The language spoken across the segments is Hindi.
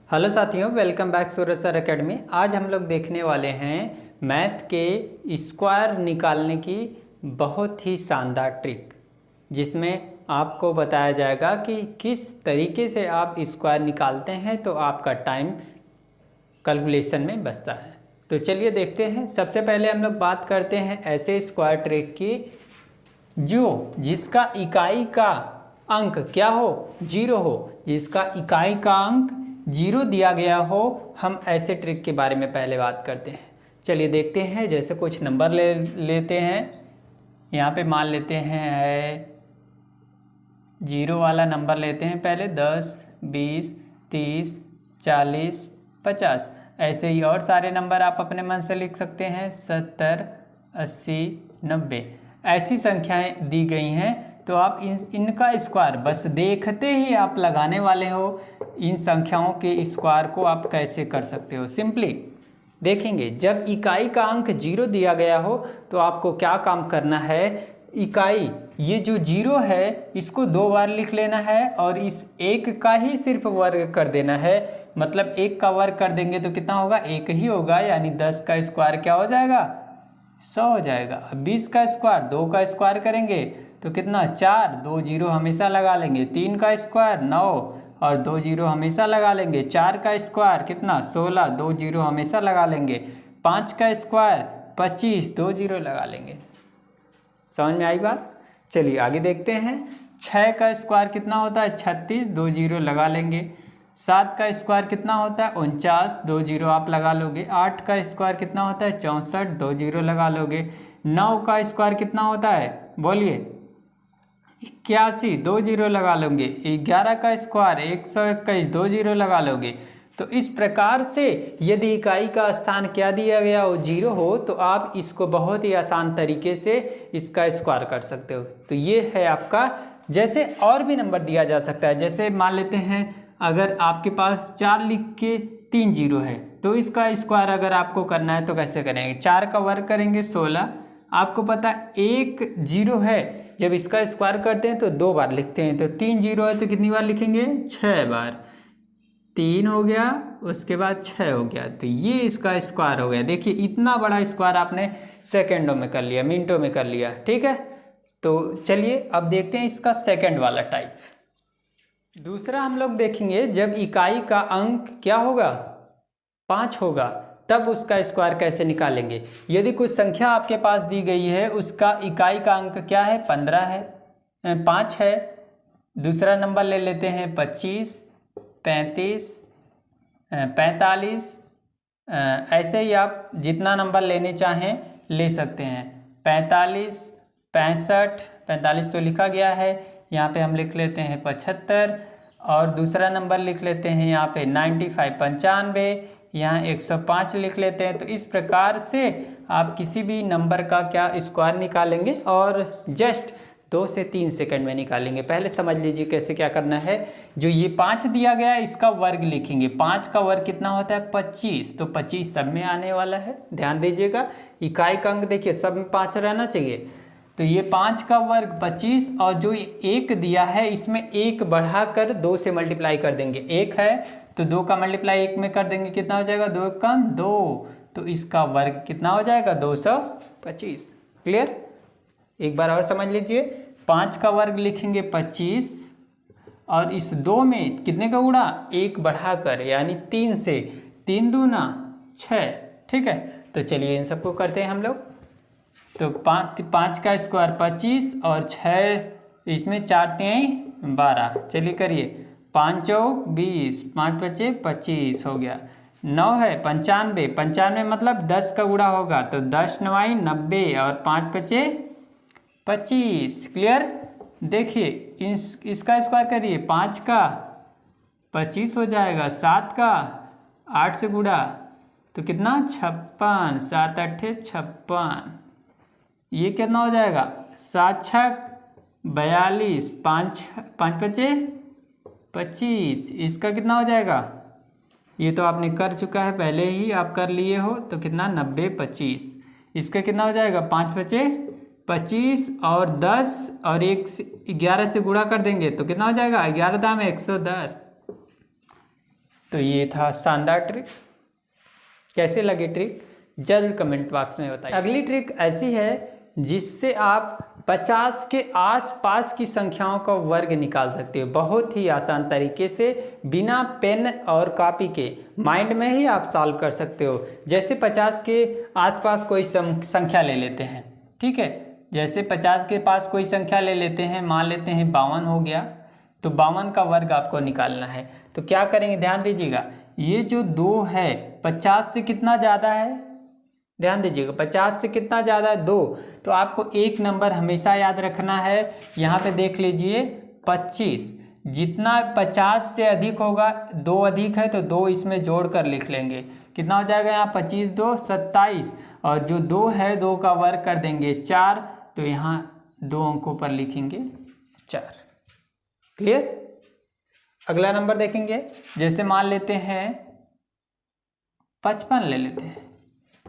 हेलो साथियों, वेलकम बैक सूरज सर एकेडमी। आज हम लोग देखने वाले हैं मैथ के स्क्वायर निकालने की बहुत ही शानदार ट्रिक, जिसमें आपको बताया जाएगा कि किस तरीके से आप स्क्वायर निकालते हैं तो आपका टाइम कैलकुलेशन में बचता है। तो चलिए देखते हैं। सबसे पहले हम लोग बात करते हैं ऐसे स्क्वायर ट्रिक की जिसका इकाई का अंक क्या हो, जीरो हो। जिसका इकाई का अंक जीरो दिया गया हो, हम ऐसे ट्रिक के बारे में पहले बात करते हैं। चलिए देखते हैं। जैसे कुछ नंबर लेते हैं। यहाँ पे मान लेते हैं जीरो वाला नंबर लेते हैं पहले। 10, 20, 30, 40, 50। ऐसे ही और सारे नंबर आप अपने मन से लिख सकते हैं। 70, 80, 90 ऐसी संख्याएं दी गई हैं। तो आप इनका स्क्वायर बस देखते ही आप लगाने वाले हो। इन संख्याओं के स्क्वायर को आप कैसे कर सकते हो, सिंपली देखेंगे। जब इकाई का अंक जीरो दिया गया हो तो आपको क्या काम करना है, इकाई ये जो जीरो है इसको दो बार लिख लेना है और इस एक का ही सिर्फ वर्ग कर देना है। मतलब एक का वर्ग कर देंगे तो कितना होगा, एक ही होगा, यानी 10 का स्क्वायर क्या हो जाएगा, 100 हो जाएगा। 20 का स्क्वायर 2 का स्क्वायर करेंगे तो कितना, 4, 2 जीरो हमेशा लगा लेंगे। 3 का स्क्वायर 9 और 2 जीरो हमेशा लगा लेंगे। 4 का स्क्वायर कितना, 16, 2 जीरो हमेशा लगा लेंगे। 5 का स्क्वायर 25, 2 जीरो लगा लेंगे। समझ में आई बात? चलिए आगे देखते हैं। 6 का स्क्वायर कितना होता है, 36, 2 जीरो लगा लेंगे। 7 का स्क्वायर कितना होता है, 49, 2 जीरो आप लगा लोगे। 8 का स्क्वायर कितना होता है, 64, 2 जीरो लगा लोगे। 9 का स्क्वायर कितना होता है, बोलिए, 81, 2 जीरो लगा लोगे। 11 का स्क्वायर 121, 2 जीरो लगा लोगे। तो इस प्रकार से यदि इकाई का स्थान क्या दिया गया हो, जीरो हो, तो आप इसको बहुत ही आसान तरीके से इसका स्क्वायर कर सकते हो। तो ये है आपका। जैसे और भी नंबर दिया जा सकता है। जैसे मान लेते हैं अगर आपके पास 4 लिख के 3 जीरो है तो इसका स्क्वायर अगर आपको करना है तो कैसे करेंगे, 4 का वर्ग करेंगे 16। आपको पता एक जीरो है, जब इसका स्क्वायर करते हैं तो 2 बार लिखते हैं। तो 3 जीरो है तो कितनी बार लिखेंगे, 6 बार। 3 हो गया, उसके बाद 6 हो गया। तो ये इसका स्क्वायर हो गया। देखिए इतना बड़ा स्क्वायर आपने सेकेंडों में कर लिया, मिनटों में कर लिया। ठीक है, तो चलिए अब देखते हैं इसका सेकंड वाला टाइप। दूसरा हम लोग देखेंगे, जब इकाई का अंक क्या होगा, 5 होगा, तब उसका स्क्वायर कैसे निकालेंगे। यदि कुछ संख्या आपके पास दी गई है, उसका इकाई का अंक क्या है, 15 है, 5 है। दूसरा नंबर ले लेते हैं 25, 35, 45। ऐसे ही आप जितना नंबर लेने चाहें ले सकते हैं। 45, 65, 45 तो लिखा गया है, यहाँ पे हम लिख लेते हैं 75। और दूसरा नंबर लिख लेते हैं यहाँ पे 95, 95। यहाँ 105 लिख लेते हैं। तो इस प्रकार से आप किसी भी नंबर का क्या स्क्वायर निकालेंगे और जस्ट 2 से 3 सेकंड में निकालेंगे। पहले समझ लीजिए कैसे क्या करना है। जो ये 5 दिया गया है इसका वर्ग लिखेंगे। 5 का वर्ग कितना होता है, 25। तो 25 सब में आने वाला है, ध्यान दीजिएगा। इकाई का अंक देखिए सब में 5 रहना चाहिए। तो ये 5 का वर्ग 25 और जो 1 दिया है इसमें 1 बढ़ाकर 2 से मल्टीप्लाई कर देंगे। 1 है तो 2 का मल्टीप्लाई 1 में कर देंगे, कितना हो जाएगा, 2 कम 2। तो इसका वर्ग कितना हो जाएगा, 225। क्लियर? एक बार और समझ लीजिए। 5 का वर्ग लिखेंगे 25 और इस 2 में कितने का गुणा, 1 बढ़ाकर, यानी 3 से। 3 दूना 6। ठीक है, तो चलिए इन सबको करते हैं हम लोग। तो 5 का स्क्वायर 25 और 6 इसमें 4 3 12। चलिए करिए, 5 चौक 20, 5 बचे 25 हो गया। 9 है 95, 95 मतलब 10 का गुणा होगा तो 10 9 90 और 5 बचे 25। क्लियर? देखिए इसका स्क्वायर करिए, 5 का 25 हो जाएगा, 7 का 8 से गुणा तो कितना, 56, 7 8 56। ये कितना हो जाएगा, 7 6 42, 5 बचे 25। इसका कितना हो जाएगा, ये तो आपने कर चुका है, पहले ही आप कर लिए हो। तो कितना, 90 25। इसका कितना हो जाएगा, 5 बचे 25 और 10 और 11 से गुणा कर देंगे तो कितना हो जाएगा, 11 दाम 110। तो ये था शानदार ट्रिक। कैसे लगे ट्रिक जरूर कमेंट बॉक्स में बताइए। अगली ट्रिक ऐसी है जिससे आप 50 के आसपास की संख्याओं का वर्ग निकाल सकते हो बहुत ही आसान तरीके से, बिना पेन और कॉपी के माइंड में ही आप सॉल्व कर सकते हो। जैसे 50 के आसपास कोई संख्या ले लेते हैं, ठीक है। जैसे 50 के पास कोई संख्या ले लेते हैं, मान लेते हैं 52 हो गया, तो 52 का वर्ग आपको निकालना है। तो क्या करेंगे, ध्यान दीजिएगा, ये जो 2 है 50 से कितना ज़्यादा है, ध्यान दीजिएगा 50 से कितना ज़्यादा है 2। तो आपको एक नंबर हमेशा याद रखना है। यहाँ पे देख लीजिए 25, जितना 50 से अधिक होगा, 2 अधिक है तो 2 इसमें जोड़ कर लिख लेंगे। कितना हो जाएगा यहाँ 25 2 27, और जो 2 है 2 का वर्ग कर देंगे 4, तो यहाँ 2 अंकों पर लिखेंगे 4। क्लियर। अगला नंबर देखेंगे, जैसे मान लेते हैं 55 ले लेते हैं।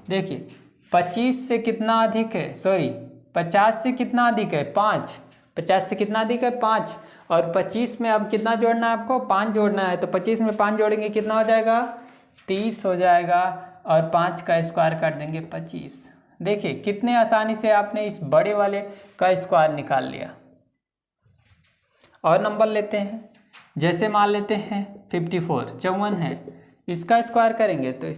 देखिए 25 से कितना अधिक है, सॉरी 50 से कितना अधिक है 5, 50 से कितना अधिक है 5, और 25 में अब कितना जोड़ना है आपको, 5 जोड़ना है। तो 25 में 5 जोड़ेंगे कितना हो जाएगा 30 हो जाएगा, और 5 का स्क्वायर कर देंगे 25। देखिए कितने आसानी से आपने इस बड़े वाले का स्क्वायर निकाल लिया। और नंबर लेते हैं, जैसे मान लेते हैं 54 54 है, इसका स्क्वायर करेंगे तो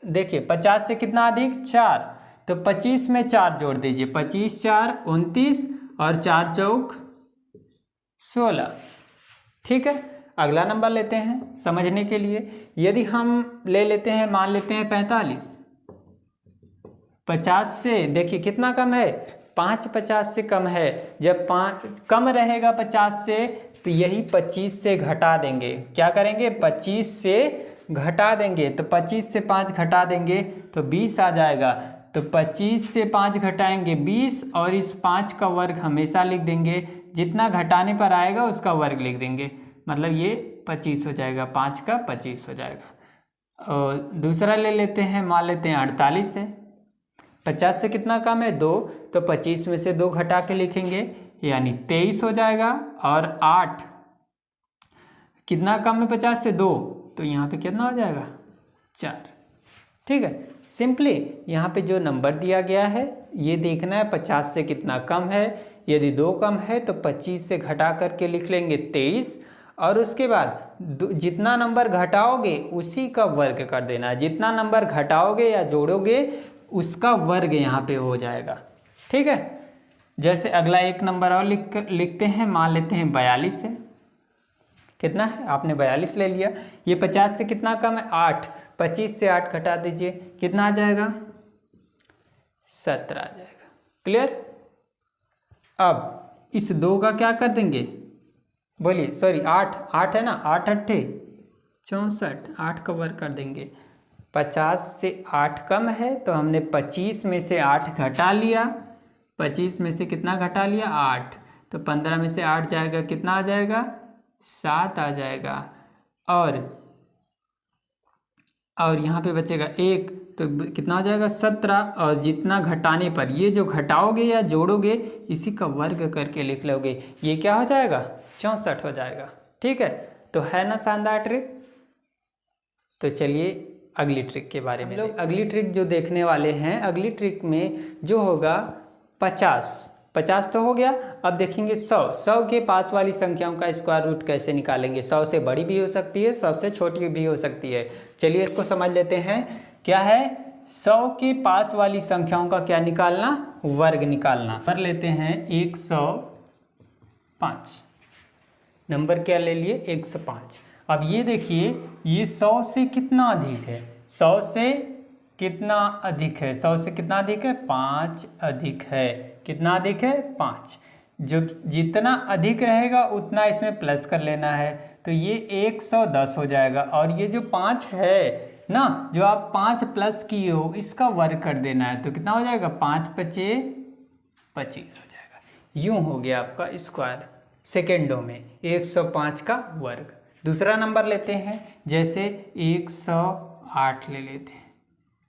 देखिए 50 से कितना अधिक 4, तो 25 में 4 जोड़ दीजिए, 25 4 29, और 4 चौक 16। ठीक है। अगला नंबर लेते हैं समझने के लिए। यदि हम ले लेते हैं, मान लेते हैं 45, 50 से देखिए कितना कम है 5, 50 से कम है। जब 5 कम रहेगा 50 से, तो यही 25 से घटा देंगे। क्या करेंगे 25 से घटा देंगे, तो 25 से 5 घटा देंगे तो 20 आ जाएगा। तो 25 से 5 घटाएंगे 20, और इस 5 का वर्ग हमेशा लिख देंगे, जितना घटाने पर आएगा उसका वर्ग लिख देंगे, मतलब ये 25 हो जाएगा, 5 का 25 हो जाएगा। और दूसरा ले लेते हैं, मान लेते हैं 48 है, 50 से कितना कम है 2, तो 25 में से 2 घटा के लिखेंगे, यानी 23 हो जाएगा। और 8 कितना कम है 50 से 2, तो यहाँ पे कितना हो जाएगा 4। ठीक है। सिंपली यहाँ पे जो नंबर दिया गया है ये देखना है 50 से कितना कम है। यदि 2 कम है तो 25 से घटा करके लिख लेंगे 23, और उसके बाद जितना नंबर घटाओगे उसी का वर्ग कर देना है। जितना नंबर घटाओगे या जोड़ोगे उसका वर्ग यहाँ पे हो जाएगा। ठीक है। जैसे अगला एक नंबर और लिखते हैं, मान लेते हैं 42 है। कितना है, आपने 42 ले लिया। ये 50 से कितना कम है 8, 25 से 8 घटा दीजिए, कितना आ जाएगा 17 आ जाएगा। क्लियर। अब इस 2 का क्या कर देंगे, बोलिए, सॉरी 8 है ना, 8 8 64, 8 का वर्ग कर देंगे। 50 से 8 कम है तो हमने 25 में से 8 घटा लिया, 25 में से कितना घटा लिया 8, तो 15 में से 8 जाएगा, कितना आ जाएगा 7 आ जाएगा। और यहाँ पे बचेगा 1, तो कितना हो जाएगा 17, और जितना घटाने पर ये जो घटाओगे या जोड़ोगे इसी का वर्ग करके लिख लोगे, ये क्या हो जाएगा 64 हो जाएगा। ठीक है। तो है ना शानदार ट्रिक। तो चलिए अगली ट्रिक के बारे में लोग अगली ट्रिक जो देखने वाले हैं, अगली ट्रिक में जो होगा 50 तो हो गया। अब देखेंगे 100 के पास वाली संख्याओं का स्क्वायर रूट कैसे निकालेंगे। 100 से बड़ी भी हो सकती है, 100 से छोटी भी हो सकती है। चलिए इसको समझ लेते हैं। क्या है 100 के पास वाली संख्याओं का क्या निकालना, वर्ग निकालना। कर लेते हैं 105, नंबर क्या ले लिए 105। अब ये देखिए ये 100 से कितना अधिक है, 100 से कितना अधिक है, 100 से कितना अधिक है 5 अधिक है। कितना अधिक है 5। जो जितना अधिक रहेगा उतना इसमें प्लस कर लेना है, तो ये 110 हो जाएगा। और ये जो 5 है ना, जो आप 5 प्लस किए हो इसका वर्ग कर देना है, तो कितना हो जाएगा 5 5 25 हो जाएगा। यूं हो गया आपका स्क्वायर सेकेंडों में 105 का वर्ग। दूसरा नंबर लेते हैं, जैसे 108 ले लेते हैं।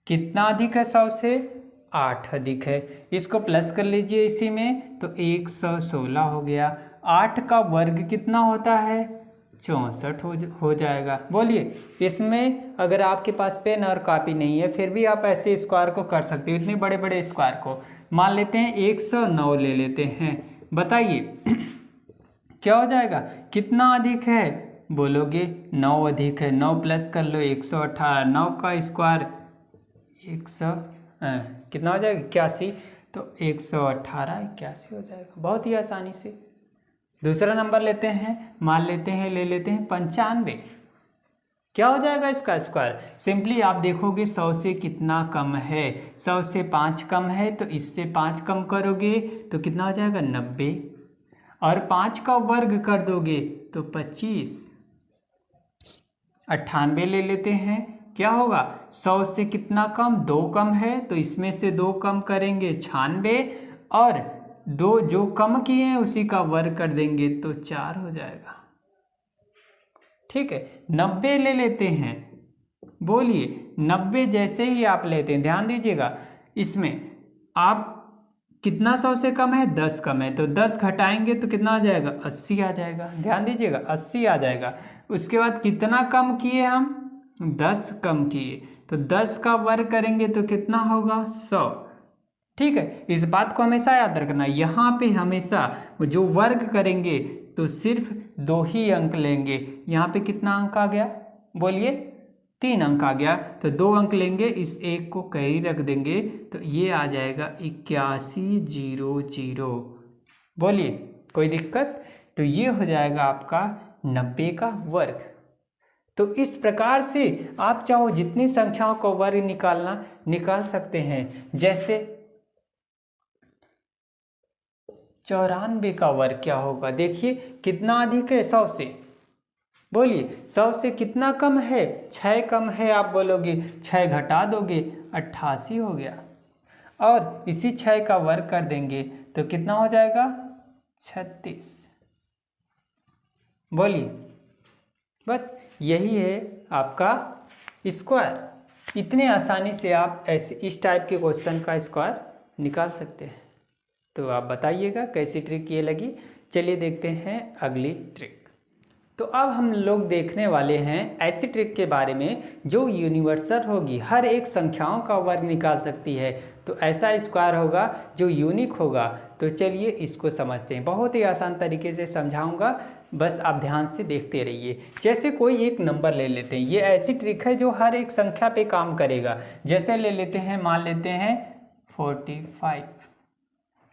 कितना अधिक है 100 से 8 अधिक है, इसको प्लस कर लीजिए इसी में, तो 116 हो गया। 8 का वर्ग कितना होता है 64 हो जाएगा। बोलिए, इसमें अगर आपके पास पेन और कॉपी नहीं है फिर भी आप ऐसे स्क्वायर को कर सकते हो, इतने बड़े बड़े स्क्वायर को। मान लेते हैं 109 ले लेते हैं, बताइए क्या हो जाएगा, कितना अधिक है, बोलोगे 9 अधिक है। 9 प्लस कर लो 118, 9 का स्क्वायर 100 कितना हो जाएगा 81, तो 118 81 हो जाएगा, बहुत ही आसानी से। दूसरा नंबर लेते हैं, मान लेते हैं ले लेते हैं 95, क्या हो जाएगा इसका स्क्वायर। सिंपली आप देखोगे 100 से कितना कम है, 100 से 5 कम है, तो इससे 5 कम करोगे तो कितना हो जाएगा 90, और 5 का वर्ग कर दोगे तो 25। 98 ले लेते हैं, क्या होगा 100 से कितना कम, 2 कम है, तो इसमें से 2 कम करेंगे 96, और 2 जो कम किए हैं उसी का वर्ग कर देंगे तो 4 हो जाएगा। ठीक है, 90 ले लेते हैं, बोलिए 90 जैसे ही आप लेते हैं, ध्यान दीजिएगा इसमें आप कितना 100 से कम है, 10 कम है, तो 10 घटाएंगे तो कितना आ जाएगा 80 आ जाएगा, ध्यान दीजिएगा 80 आ जाएगा। उसके बाद कितना कम किए हम, 10 कम किए, तो 10 का वर्ग करेंगे तो कितना होगा 100। ठीक है, इस बात को हमेशा याद रखना, यहाँ पे हमेशा जो वर्ग करेंगे तो सिर्फ 2 ही अंक लेंगे। यहाँ पे कितना अंक आ गया, बोलिए 3 अंक आ गया, तो 2 अंक लेंगे, इस एक को कैरी रख देंगे, तो ये आ जाएगा 8100। बोलिए कोई दिक्कत, तो ये हो जाएगा आपका 90 का वर्ग। तो इस प्रकार से आप चाहो जितनी संख्याओं का वर्ग निकालना निकाल सकते हैं। जैसे 94 का वर्ग क्या होगा, देखिए कितना अधिक है 100 से, बोलिए 100 से कितना कम है, 6 कम है, आप बोलोगे 6 घटा दोगे 88 हो गया, और इसी 6 का वर्ग कर देंगे तो कितना हो जाएगा 36। बोलिए, बस यही है आपका स्क्वायर। इतने आसानी से आप ऐसे इस टाइप के क्वेश्चन का स्क्वायर निकाल सकते हैं। तो आप बताइएगा कैसी ट्रिक ये लगी। चलिए देखते हैं अगली ट्रिक। तो अब हम लोग देखने वाले हैं ऐसी ट्रिक के बारे में जो यूनिवर्सल होगी, हर एक संख्याओं का वर्ग निकाल सकती है। तो ऐसा स्क्वायर होगा जो यूनिक होगा। तो चलिए इसको समझते हैं, बहुत ही आसान तरीके से समझाऊंगा, बस आप ध्यान से देखते रहिए। जैसे कोई एक नंबर ले लेते हैं, ये ऐसी ट्रिक है जो हर एक संख्या पे काम करेगा। जैसे ले लेते हैं, मान लेते हैं 45,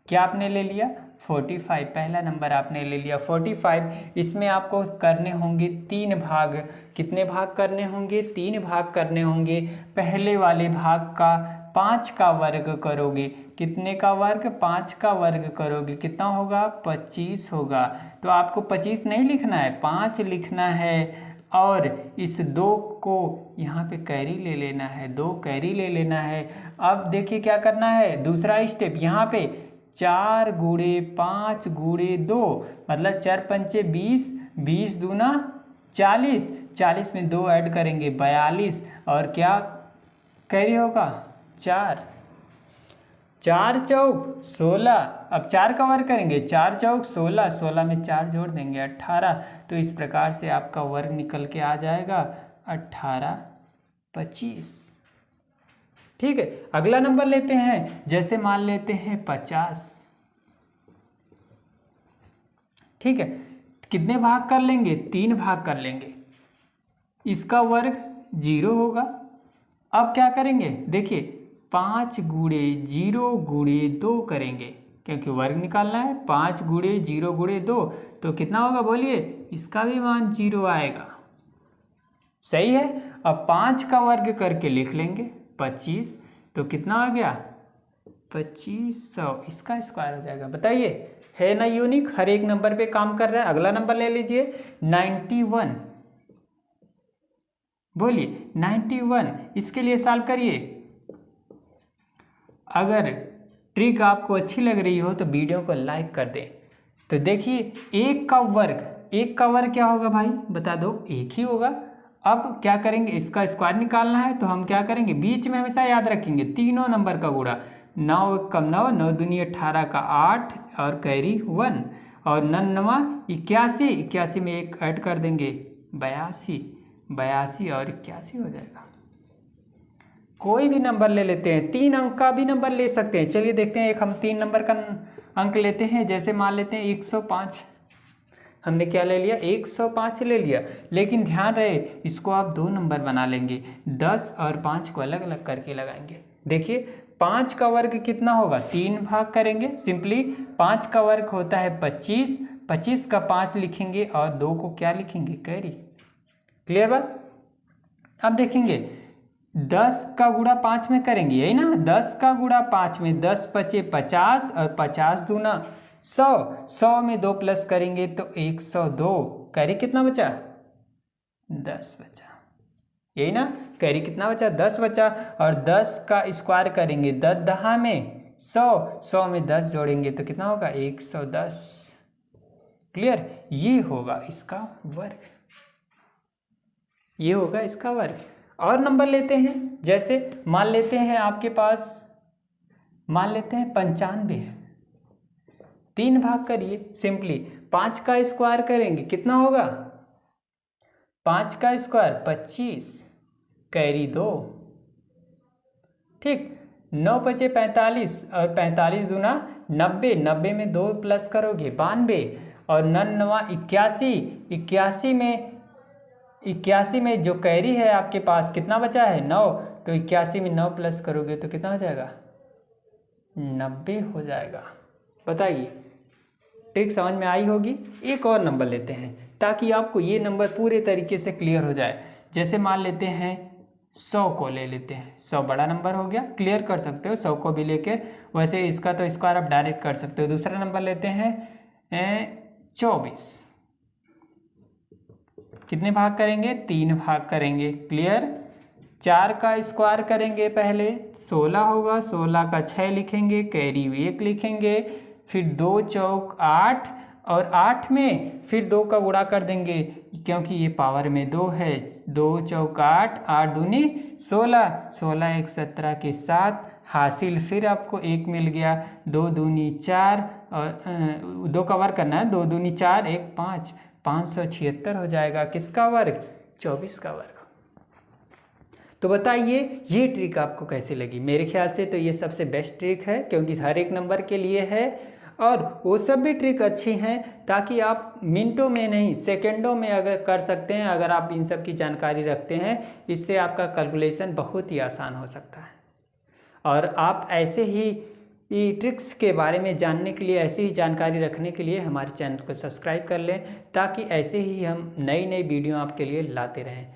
क्या आपने ले लिया 45, पहला नंबर आपने ले लिया 45। इसमें आपको करने होंगे 3 भाग। कितने भाग करने होंगे, 3 भाग करने होंगे। पहले वाले भाग का 5 का वर्ग करोगे, कितने का वर्ग, 5 का वर्ग करोगे, कितना होगा 25 होगा। तो आपको 25 नहीं लिखना है, 5 लिखना है, और इस 2 को यहाँ पे कैरी ले लेना है, 2 कैरी ले लेना है। अब देखिए क्या करना है, दूसरा स्टेप, यहाँ पे 4 गुणे 5 गुणे 2, मतलब 4 पंचे 20, 20 दूना 40, 40 में 2 ऐड करेंगे 42, और क्या कैरी होगा 4, 4 चौक 16। अब 4 का वर्ग करेंगे, 4 चौक 16, 16 में 4 जोड़ देंगे 18। तो इस प्रकार से आपका वर्ग निकल के आ जाएगा 18 25। ठीक है, अगला नंबर लेते हैं, जैसे मान लेते हैं 50। ठीक है, कितने भाग कर लेंगे, 3 भाग कर लेंगे, इसका वर्ग 0 होगा। अब क्या करेंगे, देखिए 5 गुणे 0 गुणे 2 करेंगे, क्योंकि वर्ग निकालना है। 5 गुणे 0 गुणे 2, तो कितना होगा, बोलिए इसका भी मान 0 आएगा। सही है। अब 5 का वर्ग करके लिख लेंगे 25, तो कितना आ गया 2500, इसका स्क्वायर हो जाएगा। बताइए, है ना यूनिक, हर एक नंबर पे काम कर रहा है। अगला नंबर ले लीजिए 91। बोलिए 91, इसके लिए सॉल्व करिए। अगर ट्रिक आपको अच्छी लग रही हो तो वीडियो को लाइक कर दें। तो देखिए 1 का वर्ग क्या होगा भाई, बता दो, 1 ही होगा। अब क्या करेंगे, इसका स्क्वायर निकालना है, तो हम क्या करेंगे, बीच में हमेशा याद रखेंगे तीनों नंबर का गुणा। 9 कम 9, 9 दूनी 18 का 8, और कैरी 1, और 99 81, 81 में एक ऐड कर देंगे 82, 82 और 81 हो जाएगा। कोई भी नंबर ले लेते हैं, 3 अंक का भी नंबर ले सकते हैं। चलिए देखते हैं, एक हम 3 नंबर का अंक लेते हैं। जैसे मान लेते हैं 105, हमने क्या ले लिया, 105 ले लिया। लेकिन ध्यान रहे इसको आप 2 नंबर बना लेंगे, 10 और 5 को अलग अलग करके लगाएंगे। देखिए 5 का वर्ग कितना होगा, 3 भाग करेंगे सिंपली। 5 का वर्ग होता है 25, 25 का 5 लिखेंगे और 2 को क्या लिखेंगे, कैरी। क्लियर बात। अब देखेंगे 10 का गुणा 5 में करेंगे, यही ना, 10 का गुणा 5 में 10 पचे 50 और 50 दूना 100, 100 में 2 प्लस करेंगे तो 102, कैरी कितना बचा, 10 बचा, यही ना, कैरी कितना बचा, 10 बचा। और 10 का स्क्वायर करेंगे, 10 दहा में 100, 100 में 10 जोड़ेंगे तो कितना होगा, 110। क्लियर, ये होगा इसका वर्ग, ये होगा इसका वर्ग। और नंबर लेते हैं, जैसे मान लेते हैं आपके पास, मान लेते हैं 95 है, 3 भाग करिए सिंपली। 5 का स्क्वायर करेंगे कितना होगा, 5 का स्क्वायर 25, कैरी 2, ठीक। 9 पचे 45 और 45 दूना 90, 90 में 2 प्लस करोगे 92 और 9 81, 81 में जो कैरी है आपके पास कितना बचा है, 9, तो 81 में 9 प्लस करोगे तो कितना हो जाएगा, 90 हो जाएगा। बताइए, ट्रिक समझ में आई होगी। एक और नंबर लेते हैं ताकि आपको ये नंबर पूरे तरीके से क्लियर हो जाए। जैसे मान लेते हैं 100 को ले लेते हैं, 100 बड़ा नंबर हो गया, क्लियर कर सकते हो 100 को भी लेके। वैसे इसका तो स्क्वायर आप डायरेक्ट कर सकते हो। दूसरा नंबर लेते हैं 24, कितने भाग करेंगे, 3 भाग करेंगे। क्लियर, 4 का स्क्वायर करेंगे पहले 16 होगा, 16 का 6 लिखेंगे, कैरी 1 लिखेंगे, फिर 2 चौक 8 और 8 में फिर 2 का गुणा कर देंगे क्योंकि ये पावर में 2 है। 2 चौक 8, 8 दूनी 16, 16 1 17 के साथ हासिल फिर आपको 1 मिल गया। 2 दूनी 4 और 2 का वर्ग करना है, 2 दूनी 4 1 5, 576 हो जाएगा। किसका वर्ग, 24 का वर्ग। तो बताइए ये ट्रिक आपको कैसी लगी। मेरे ख्याल से तो ये सबसे बेस्ट ट्रिक है क्योंकि हर एक नंबर के लिए है और वो सब भी ट्रिक अच्छी हैं ताकि आप मिनटों में नहीं सेकंडों में अगर कर सकते हैं। अगर आप इन सब की जानकारी रखते हैं इससे आपका कैलकुलेशन बहुत ही आसान हो सकता है। और आप ऐसे ही ट्रिक्स के बारे में जानने के लिए, ऐसी ही जानकारी रखने के लिए हमारे चैनल को सब्सक्राइब कर लें ताकि ऐसे ही हम नई नई वीडियो आपके लिए लाते रहें।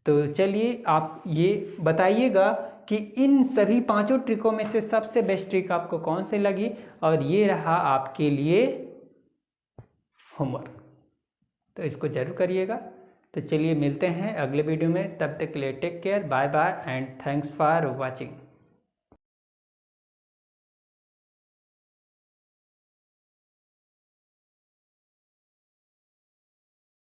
तो चलिए आप ये बताइएगा कि इन सभी 5 ट्रिकों में से सबसे बेस्ट ट्रिक आपको कौन सी लगी। और ये रहा आपके लिए होमवर्क, तो इसको जरूर करिएगा। तो चलिए मिलते हैं अगले वीडियो में, तब तक के लिए take care, bye bye and thanks for watching.